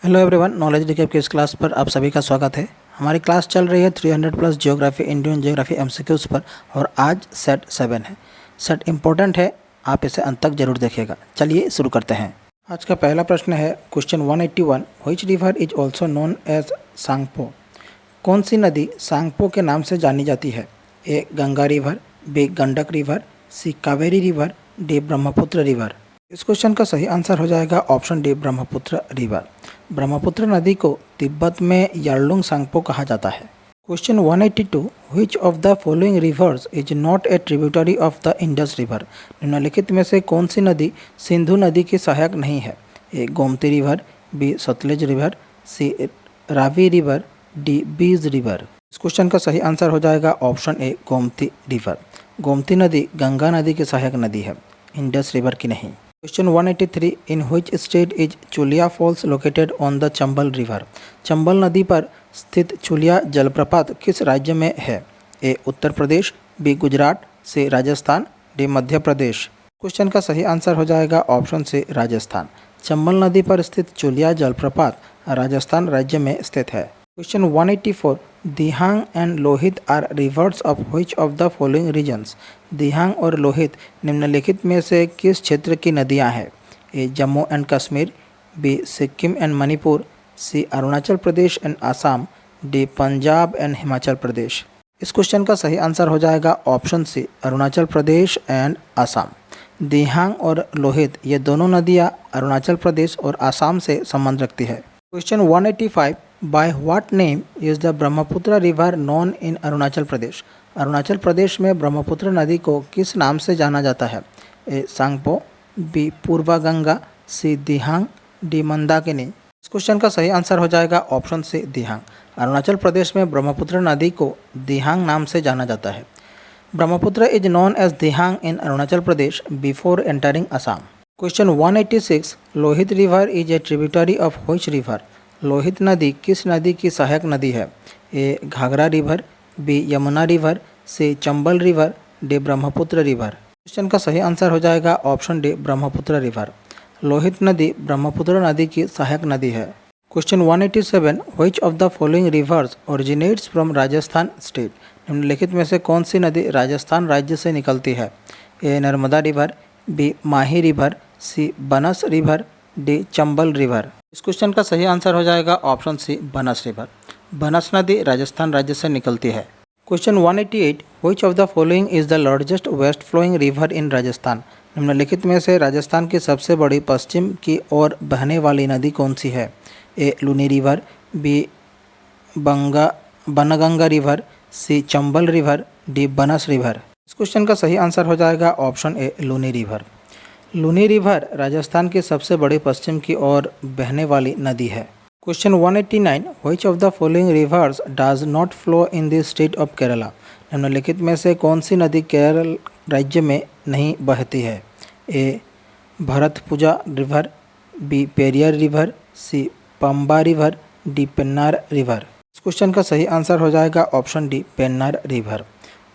Hello everyone, knowledge recap की इस class पर आप सभी का स्वागत है। हमारी क्लास चल रही है 300 plus geography Indian geography MCQs पर और आज सेट 7 है। सेट इम्पोर्टेंट है, आप इसे अंत तक जरूर देखिएगा। चलिए शुरू करते हैं। आज का पहला प्रश्न है question 181, which river is also known as Sangpo. कौन सी नदी सांगपो के नाम से जानी जाती है? A Ganga river, B Gandak river, C Kaveri river, D Brahmaputra river. इस क्वेश्चन का सही आंसर हो जाएगा option D Brahmaputra river. Brahmaputra नदी को तिब्बत में यार्लुंग सांगपो कहा जाता है। Question 182, which of the following rivers is not a tributary of the Indus river. निम्नलिखित में से कौन सी नदी सिंधु नदी की सहायक नहीं है? A Gomti river, B Sutlej river, C Ravi river, D Beas river. इस क्वेश्चन का सही आंसर हो जाएगा option A Gomti river. Gomti नदी गंगा नदी की सहायक नदी है, इंडस रिवर की नहीं। Question 183, in which state is Chulia falls located on the Chambal river. Chambal नदी पर स्थित चुलिया जलप्रपात किस राज्य में है? A Uttar Pradesh, B Gujarat, C Rajasthan, D Madhya Pradesh. Question का सही आंसर हो जाएगा ऑप्शन सी राजस्थान। चंबल नदी पर स्थित चुलिया जलप्रपात राजस्थान राज्य में स्थित है। Question 184, Dihang and Lohit are rivers of which of the following regions. Dihang और लोहित निम्नलिखित में से किस क्षेत्र की नदियां हैं? A Jammu and Kashmir, B Sikkim and Manipur, C Arunachal Pradesh and Assam, D Punjab and Himachal Pradesh. इस क्वेश्चन का सही आंसर हो जाएगा option C Arunachal Pradesh and Assam. Dihang और लोहित ये दोनों नदियां अरुणाचल प्रदेश और आसाम से संबंध रखती है। Question 185, by what name is the Brahmaputra river known in Arunachal Pradesh. Arunachal Pradesh में ब्रह्मपुत्र नदी को किस नाम से जाना जाता है? ए सांगपो, बी पूर्वा गंगा, सी दिहांग, डी मंदाकिनी। इस क्वेश्चन का सही आंसर हो जाएगा ऑप्शन सी दिहांग। अरुणाचल प्रदेश में ब्रह्मपुत्र नदी को दिहांग नाम से जाना जाता है। Brahmaputra is known as Dihang in Arunachal Pradesh before entering Assam. Question 186, Lohit river is a tributary of which river. Lohit नदी किस नदी की सहायक नदी है? A Ghaghara river, B Yamuna river, C Chambal river, D Brahmaputra river. Question का सही आंसर हो जाएगा option D Brahmaputra river. Lohit नदी ब्रह्मपुत्र नदी की सहायक नदी है। Question 187, which of the following reverse originates from Rajasthan state. निम्नलिखित में से कौन सी नदी राजस्थान राज्य से निकलती है? A Narmada river, B Mahi river, सी बनस रिवर, डी चंबल रिवर। इस क्वेश्चन का सही आंसर हो जाएगा ऑप्शन सी बनस रिवर। बनस नदी राजस्थान राज्य से निकलती है। Question 188, which of the following is the largest west flowing river in Rajasthan. निम्नलिखित में से राजस्थान की सबसे बड़ी पश्चिम की ओर बहने वाली नदी कौन सी है? A Luni river, B Banganga river, C Chambal river, D Banas river. इस क्वेश्चन का सही आंसर हो जाएगा option A Luni river. Luni river Rajasthan की सबसे बड़ी पश्चिम की ओर बहने वाली नदी है। Question 189, which of the following rivers does not flow in the state of Kerala. निम्नलिखित में से कौन सी नदी केरल राज्य में नहीं बहती है? A Bharathapuzha river, B Periyar river, C Pamba river, D Pennar river. इस क्वेश्चन का सही आंसर हो जाएगा option D Pennar river.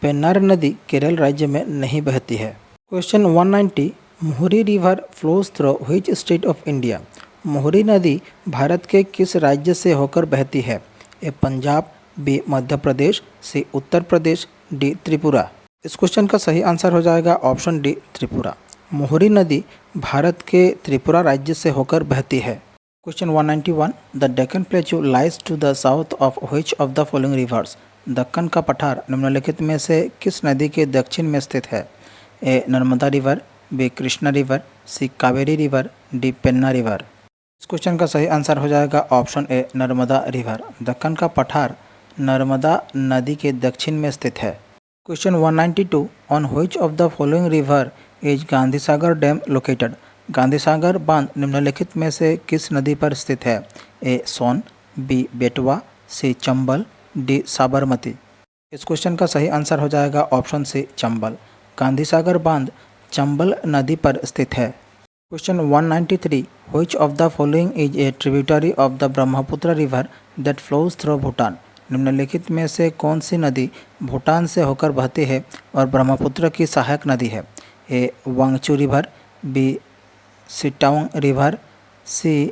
Pennar नदी केरल राज्य में नहीं बहती है। क्वेश्चन 190, मोहरी river flows through which state of India. मोहरी नदी भारत के किस राज्य से होकर बहती है? ए पंजाब, बी मध्य प्रदेश, सी उत्तर प्रदेश, डी त्रिपुरा। इस क्वेश्चन का सही आंसर हो जाएगा ऑप्शन डी त्रिपुरा। मोहरी नदी भारत के त्रिपुरा राज्य से होकर बहती है। Question 191, the Deccan plateau lies to the south of which of the following rivers. Deccan का पठार निम्नलिखित में से किस नदी के दक्षिण में स्थित है? A Narmada river, B Krishna river, C Kaveri river, D Penna river. इस क्वेश्चन का सही आंसर हो जाएगा option A Narmada river. Deccan का पठार नर्मदा नदी के दक्षिण में स्थित है। Question 192, on which of the following river is Gandhi Sagar dam located. Gandhi Sagar बांध निम्नलिखित में से किस नदी पर स्थित है? ए सोन, बी बेटवा, सी चंबल, डी साबरमती। इस क्वेश्चन का सही आंसर हो जाएगा ऑप्शन सी चंबल। गांधी सागर बांध चंबल नदी पर स्थित है। Question 193, which of the following is a tributary of the Brahmaputra river that flows through Bhutan. निम्नलिखित में से कौन सी नदी भूटान से होकर बहती है और ब्रह्मपुत्र की सहायक नदी है? ए वांगचू रिवर, बी सिटांग रिवर, सी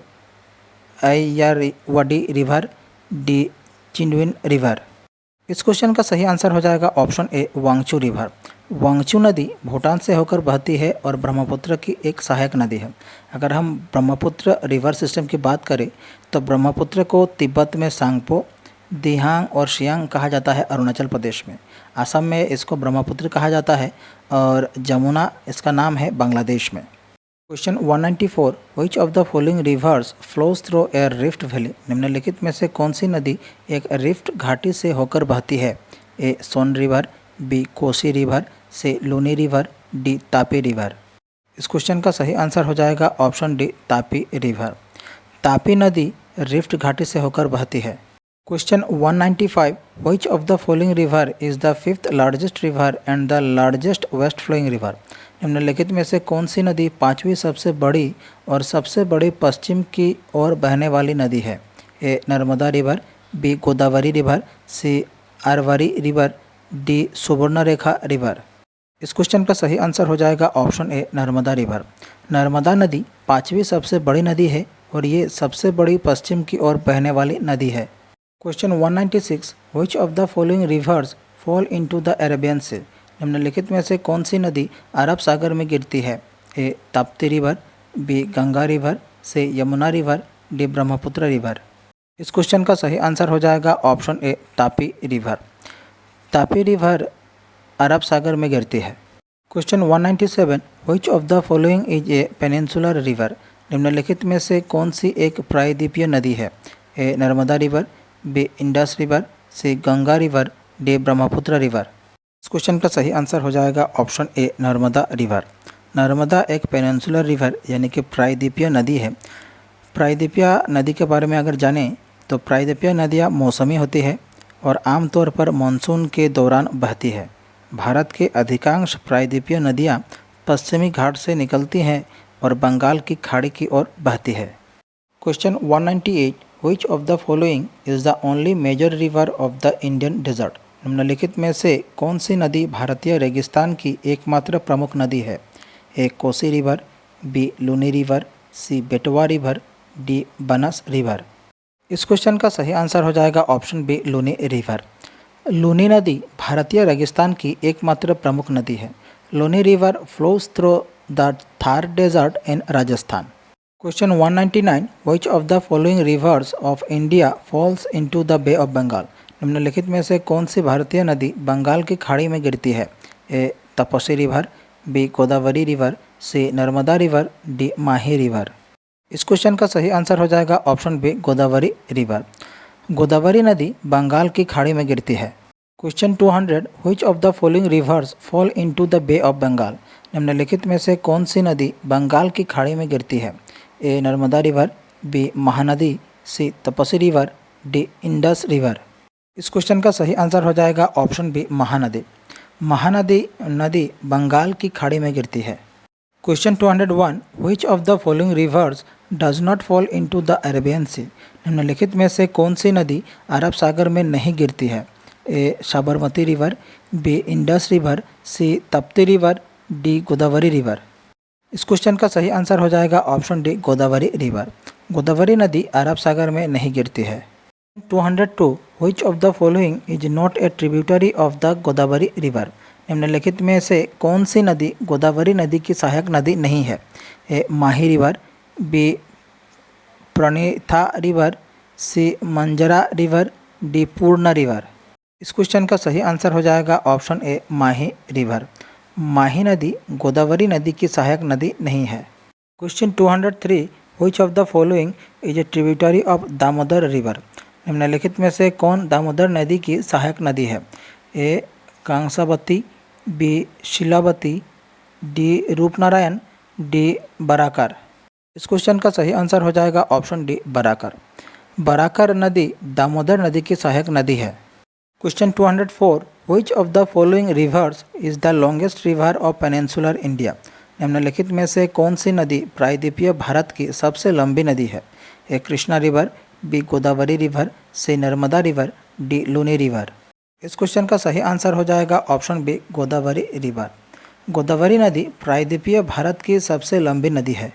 अय्यावडी रिवर, डी चिंडविन रिवर। इस क्वेश्चन का सही आंसर हो जाएगा ऑप्शन ए वांगचू रिवर। वांगचू नदी भूटान से होकर बहती है और ब्रह्मपुत्र की एक सहायक नदी है। अगर हम ब्रह्मपुत्र रिवर सिस्टम की बात करें तो ब्रह्मपुत्र को तिब्बत में सांगपो, दिहांग और शियांग कहा जाता है अरुणाचल प्रदेश में। असम में इसको ब्रह्मपुत्र कहा जाता है और जमुना इसका नाम है बांग्लादेश में। Question 194, which of the following rivers flows through a rift valley. निम्नलिखित में से कौन सी नदी एक रिफ्ट घाटी से होकर बहती है? A Son river, B Kosi river, C Luni river, D Tapi river. इस क्वेश्चन का सही आंसर हो जाएगा option D Tapi river. Tapi नदी रिफ्ट घाटी से होकर बहती है। Question 195, which of the following river is the fifth largest river and the largest west flowing river. निम्नलिखित में से कौन सी नदी पांचवी सबसे बड़ी और सबसे बड़ी पश्चिम की ओर बहने वाली नदी है? A Narmada river, B Godavari river, C Aravari river, D Suvarnarekha river. इस क्वेश्चन का सही आंसर हो जाएगा option A Narmada river. Narmada नदी पांचवी सबसे बड़ी नदी है और ये सबसे बड़ी पश्चिम की ओर बहने वाली नदी है। Question 196, which of the following rivers fall into the Arabian Sea. निम्नलिखित में से कौन सी नदी अरब सागर में गिरती है? A Tapti river, B Ganga river, C Yamuna river, D Brahmaputra river. इस क्वेश्चन का सही आंसर हो जाएगा option A Tapi river. Tapi river अरब सागर में गिरती है। Question 197, which of the following is a peninsular river. निम्नलिखित में से कौन सी एक प्रायद्वीपीय नदी है? A Narmada river, B Indus river, C Ganga river, D Brahmaputra river. इस क्वेश्चन का सही आंसर हो जाएगा option A Narmada river. Narmada एक पेनिनसुलर रिवर यानी कि प्रायद्वीपीय नदी है। प्रायद्वीपीय नदी के बारे में अगर जानें तो प्रायद्वीपीय नदियाँ मौसमी होती है और आमतौर पर मानसून के दौरान बहती है। भारत के अधिकांश प्रायद्वीपीय नदियाँ पश्चिमी घाट से निकलती हैं और बंगाल की खाड़ी की ओर बहती है। Question 198, which of the following is the only major river of the Indian desert. निम्नलिखित में से कौन सी नदी भारतीय रेगिस्तान की एकमात्र प्रमुख नदी है? A Kosi river, B Luni river, C Betwa river, D Banas river. इस क्वेश्चन का सही आंसर हो जाएगा option B Luni river. Luni नदी भारतीय रेगिस्तान की एकमात्र प्रमुख नदी है। Luni river flows through the Thar desert in Rajasthan. Question 199, which of the following rivers of India falls into the Bay of Bengal. निम्नलिखित में से कौन सी भारतीय नदी बंगाल की खाड़ी में गिरती है? ए तपसी river, B Godavari river, C Narmada river, D Mahi river. इस क्वेश्चन का सही आंसर हो जाएगा option B Godavari river. Godavari नदी बंगाल की खाड़ी में गिरती है। Question 200, which of the following rivers fall into the Bay of Bengal. निम्नलिखित में से कौन सी नदी बंगाल की खाड़ी में गिरती है? A Narmada river, B Mahanadi, C Tapasi river, D Indus river. इस क्वेश्चन का सही आंसर हो जाएगा ऑप्शन बी महानदी। महानदी नदी बंगाल की खाड़ी में गिरती है। Question 201, which of the following rivers does not fall into the Arabian Sea. निम्नलिखित में से कौन सी नदी अरब सागर में नहीं गिरती है? A Sabarmati river, B Indus river, C Tapti river, D Godavari river. इस क्वेश्चन का सही आंसर हो जाएगा option D Godavari river. Godavari नदी अरब सागर में नहीं गिरती है। 202, which of the following is not a tributary of the Godavari river. निम्नलिखित में से कौन सी नदी गोदावरी नदी की सहायक नदी नहीं है? ए माही रिवर, बी प्रणिथा रिवर, सी मंजरा रिवर, डी पूर्ण रिवर। इस क्वेश्चन का सही आंसर हो जाएगा ऑप्शन ए माही रिवर। माही नदी गोदावरी नदी की सहायक नदी नहीं है। Question 203, which of the following is a tributary of Damodar river. निम्नलिखित में से कौन दामोदर नदी की सहायक नदी है? A Kansabati, B Shilabati, D Rupnarayan, D Barakar. इस क्वेश्चन का सही आंसर हो जाएगा ऑप्शन डी बराकर। बराकर नदी दामोदर नदी की सहायक नदी है। Question 204, which of the following reverse is the longest river of peninsular India. निम्नलिखित में से कौन सी नदी प्रायद्वीपीय भारत की सबसे लंबी नदी है? A Krishna river, B Godavari river, C Narmada river, D Luni river. इस क्वेश्चन का सही आंसर हो जाएगा option B Godavari river. Godavari नदी प्रायद्वीपीय भारत की सबसे लंबी नदी है।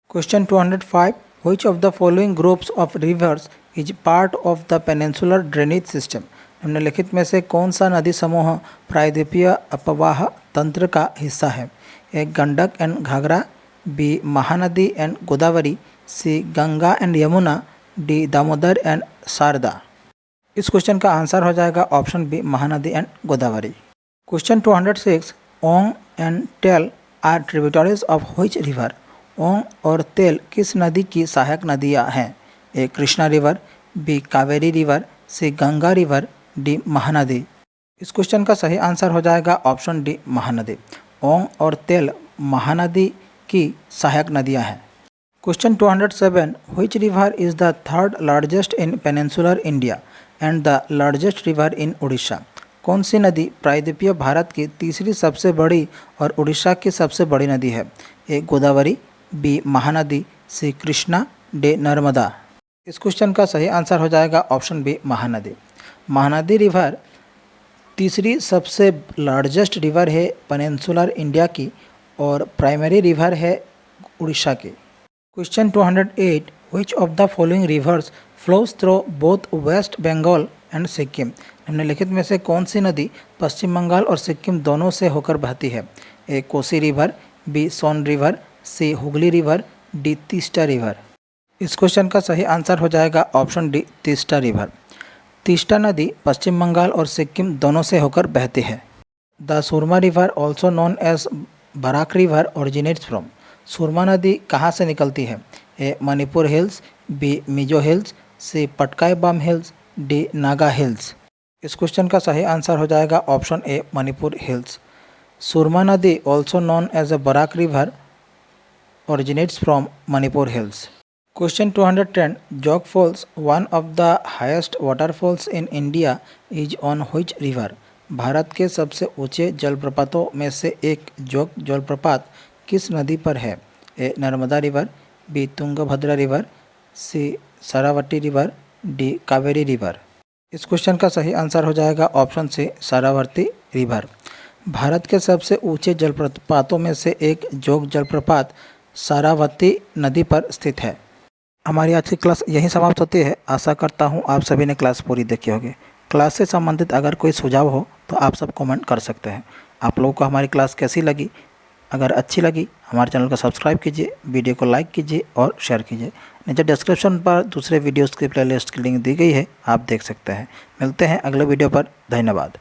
Question 205, Which of the following groups of rivers is part of the peninsular drainage system? निम्नलिखित में से कौन सा नदी समूह प्रायद्वीपीय अपवाह तंत्र का हिस्सा है? A Gandak and Ghaghara, B Mahanadi and Godavari, C Ganga and Yamuna, D Damodar and Sharda. इस क्वेश्चन का आंसर हो जाएगा option B Mahanadi and Godavari. Question 206 Ong and Tel are tributaries of which river? Ong और तेल किस नदी की सहायक नदियां हैं? A Krishna river, B Kaveri river, C Ganga river, D Mahanadi. इस क्वेश्चन का सही आंसर हो जाएगा ऑप्शन डी महानदी। ओंग और तेल महानदी की सहायक नदियां हैं। Question 207 which river is the third largest in peninsular India and the largest river in Orissa? कौन सी नदी प्रायद्वीपीय भारत की तीसरी सबसे बड़ी और उड़ीसा की सबसे बड़ी नदी है? A Godavari, B Mahanadi, C Krishna, D Narmada. इस क्वेश्चन का सही आंसर हो जाएगा option B Mahanadi. Mahanadi river तीसरी सबसे लार्जेस्ट रिवर है पेनिनसुलर इंडिया की और प्राइमरी रिवर है उड़ीसा की। Question 208 which of the following rivers flows through both West Bengal and Sikkim? निम्नलिखित में से कौन सी नदी पश्चिम बंगाल और सिक्किम दोनों से होकर बहती है? A Kosi river, B Son river, C Hooghly river, D Teesta river. इस क्वेश्चन का सही आंसर हो जाएगा option D Teesta river. Teesta नदी पश्चिम बंगाल और सिक्किम दोनों से होकर बहती है। The Surma river also known as Barak river originates from? Surma नदी कहाँ से निकलती है? A Manipur hills, B Mizo hills, C Patkai Bum hills, D Naga hills. इस क्वेश्चन का सही आंसर हो जाएगा option A Manipur hills. Surma नदी also known as a Barak river originates from Manipur Hills. Question 210 Jog Falls, one of the highest waterfalls in India, is on which river? Bharat के सबसे ऊंचे जलप्रपातों में से एक जोग जलप्रपात किस नदी पर है? A Narmada river, B Tungabhadra river, C Sharavati river, D Kaveri river. इस क्वेश्चन का सही आंसर हो जाएगा option C Sharavati river. Bharat के सबसे ऊंचे जलप्रपातों में से एक जोग जलप्रपात शरावती नदी पर स्थित है। हमारी आज की क्लास यहीं समाप्त होती है। आशा करता हूँ आप सभी ने क्लास पूरी देखी होगी। क्लास से संबंधित अगर कोई सुझाव हो तो आप सब कमेंट कर सकते हैं। आप लोगों को हमारी क्लास कैसी लगी? अगर अच्छी लगी हमारे चैनल को सब्सक्राइब कीजिए, वीडियो को लाइक कीजिए और शेयर कीजिए। नीचे डिस्क्रिप्शन पर दूसरे वीडियोज़ की प्लेलिस्ट की लिंक दी गई है, आप देख सकते हैं। मिलते हैं अगले वीडियो पर। धन्यवाद।